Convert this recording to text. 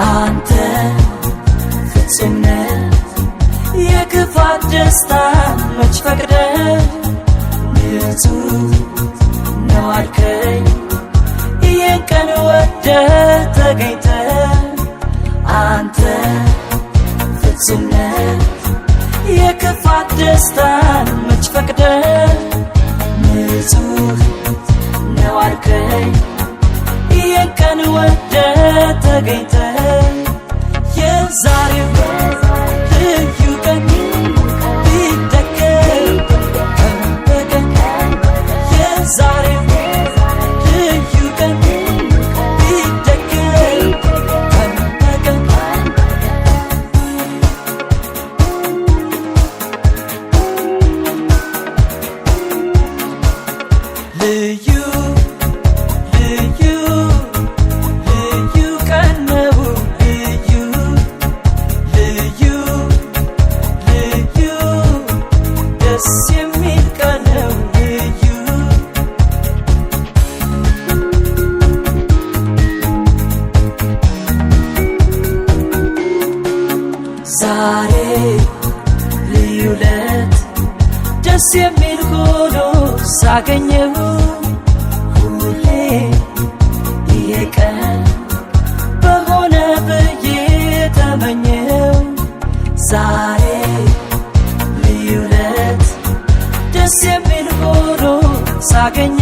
አንተ ፍጹም ነህ የክፋት ደስታን መች ፈቅደህ ንጹህ ነው አልከኝ ይህን ቀን ወደህ ተገኝተህ አንተ ፍጹም ነህ የክፋት ደስታን መች ፈቅደህ ንጹህ ነው አልከኝ ይህን ቀን ወደህ ተገኝተህ የዛሬው ልዩ ቀን ቢደገም ቀን በቀን የዛሬው ልዩ ቀን ቢደገም ቀን በቀን ልዩ ዛሬ ልዩ ለት ደስ የሚል ሆኖ ሳገኘው ሁሌ ይሄ ቀን በሆነ ብዬ ተመኘው ዛሬ ልዩ ለት ደስ የሚል ሆኖ ሳገኘው